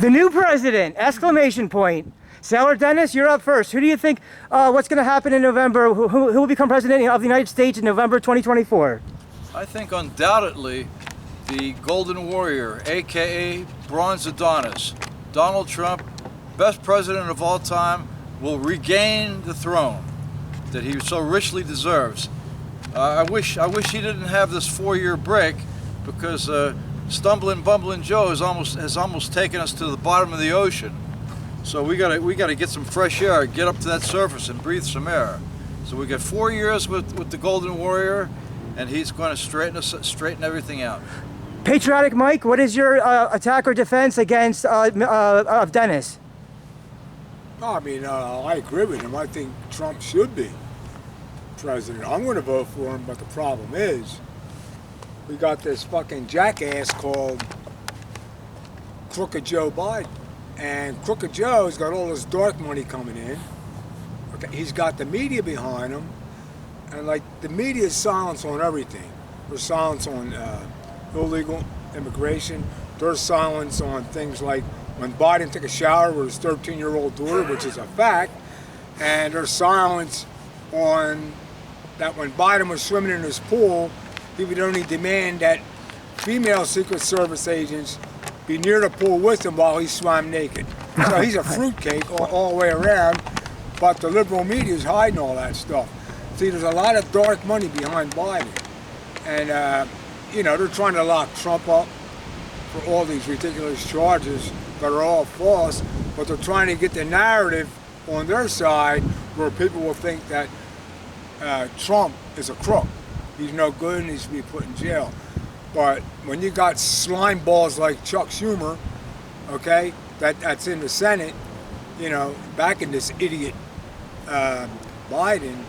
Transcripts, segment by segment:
The new president! Exclamation point. Sailor Dennis, you're up first. Who do you think, what's going to happen in November? Who will become president of the United States in November 2024? I think undoubtedly the Golden Warrior, aka Bronze Adonis, Donald Trump, best president of all time, will regain the throne that he so richly deserves. I wish he didn't have this 4-year break, because stumbling, bumbling Joe has almost taken us to the bottom of the ocean. So we gotta get some fresh air, get up to that surface and breathe some air. So we got 4 years with the Golden Warrior, and he's going to straighten everything out. Patriotic Mike, what is your attack or defense against of Dennis? I mean, I agree with him. I think Trump should be president. I'm going to vote for him, but the problem is, we got this fucking jackass called Crooked Joe Biden. And Crooked Joe's got all this dark money coming in. Okay, he's got the media behind him. And like, the media's silence on everything. There's silence on illegal immigration. There's silence on things like when Biden took a shower with his 13-year-old daughter, which is a fact. And there's silence on that when Biden was swimming in his pool, he would only demand that female Secret Service agents be near the pool with him while he swam naked. So he's a fruitcake all the way around, but the liberal media is hiding all that stuff. See, there's a lot of dark money behind Biden. And, you know, they're trying to lock Trump up for all these ridiculous charges that are all false, but they're trying to get the narrative on their side where people will think that Trump is a crook. He's no good and needs to be put in jail. But when you got slime balls like Chuck Schumer, okay, that's in the Senate, you know, backing this idiot Biden,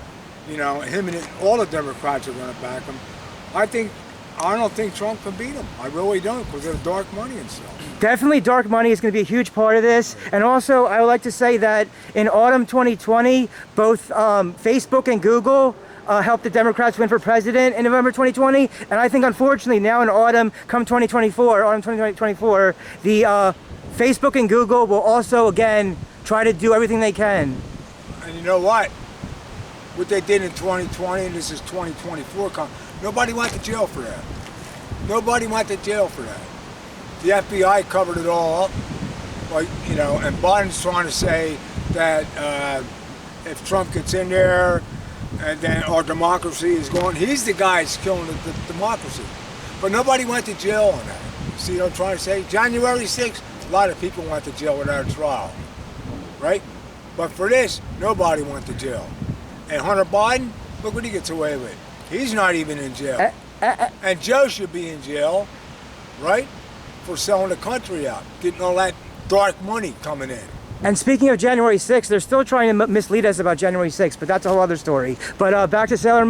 you know, him and all the Democrats are going to back him. I don't think Trump can beat him. I really don't, because of the dark money and stuff. Definitely dark money is going to be a huge part of this. And also, I would like to say that in autumn 2020, both Facebook and Google helped the Democrats win for president in November 2020. And I think, unfortunately, now in autumn 2024, the Facebook and Google will also, again, try to do everything they can. And you know what? What they did in 2020, and this is 2024, nobody went to jail for that. Nobody went to jail for that. The FBI covered it all up, like, you know, and Biden's trying to say that if Trump gets in there, and then our democracy is going, he's the guy that's killing the democracy. But nobody went to jail on that. See what I'm trying to say? January 6th, a lot of people went to jail without a trial, right? But for this, nobody went to jail. And Hunter Biden, look what he gets away with. He's not even in jail. And Joe should be in jail, right? For selling the country out, getting all that dark money coming in. And speaking of January 6th, they're still trying to mislead us about January 6th, but that's a whole other story. But back to Sailor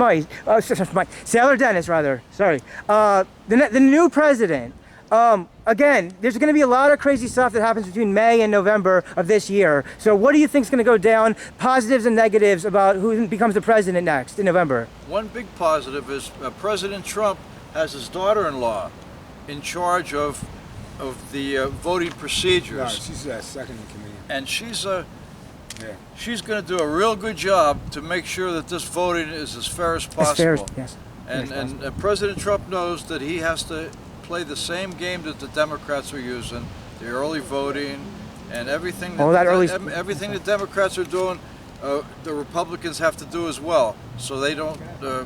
Sailor Dennis, rather. Sorry. The new president. Again, there's going to be a lot of crazy stuff that happens between May and November of this year. So what do you think is going to go down, positives and negatives, about who becomes the president next in November? One big positive is President Trump has his daughter-in-law in charge of the voting procedures. No, she's second in command. And she's going to do a real good job to make sure that this voting is as fair as possible. Yes. And President Trump knows that he has to play the same game that the Democrats are using, the early voting and everything. Everything the Democrats are doing, the Republicans have to do as well. So they don't.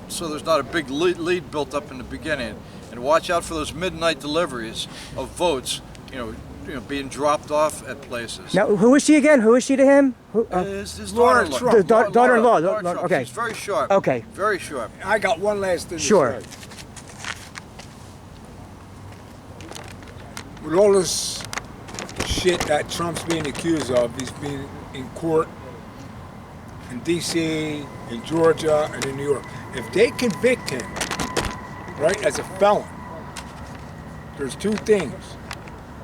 So there's not a big lead built up in the beginning. And watch out for those midnight deliveries of votes. You know, being dropped off at places. Now, who is she again? Who is she to him? His daughter-in-law. Daughter-in-law. Okay. She's very sharp. Okay. Very sharp. I got one last thing Sure. to say. With all this shit that Trump's being accused of, he's being in court in D.C., in Georgia, and in New York. If they convict him, right, as a felon, there's two things.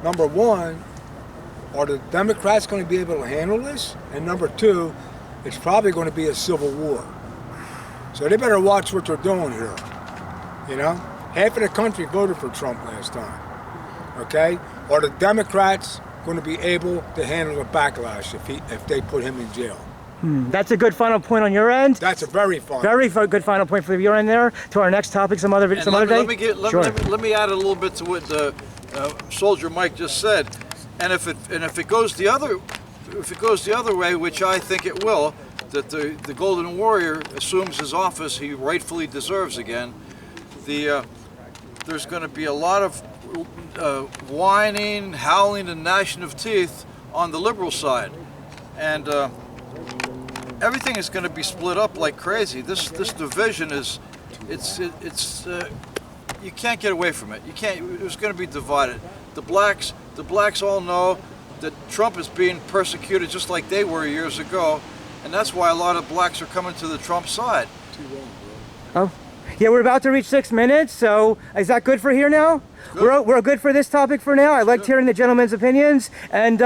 Number one, are the Democrats going to be able to handle this? And number two, it's probably going to be a civil war. So they better watch what they're doing here. You know? Half of the country voted for Trump last time. Okay? Are the Democrats going to be able to handle the backlash if they put him in jail. That's a good final point on your end. That's a very fun. Good final point for your end there. To our next topic, some other day. Let me add a little bit to what Soldier Mike just said. And if it goes the other way, which I think it will, that the Golden Warrior assumes his office he rightfully deserves again, there's going to be a lot of whining, howling, and gnashing of teeth on the liberal side, and everything is going to be split up like crazy. This division is, you can't get away from it. You can't. It's going to be divided. The blacks all know that Trump is being persecuted just like they were years ago, and that's why a lot of blacks are coming to the Trump side. Too long, bro. Oh. Yeah, we're about to reach 6 minutes, so is that good for here now? Good. We're good for this topic for now. I liked hearing the gentleman's opinions, and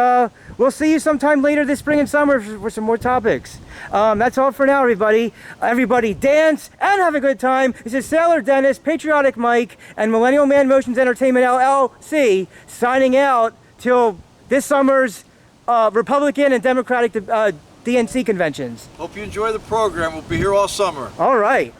we'll see you sometime later this spring and summer for some more topics. That's all for now, everybody. Everybody dance and have a good time. This is Sailor Dennis, Patriotic Mike, and Millennial Man Motions Entertainment LLC signing out till this summer's Republican and Democratic DNC conventions. Hope you enjoy the program. We'll be here all summer. All right.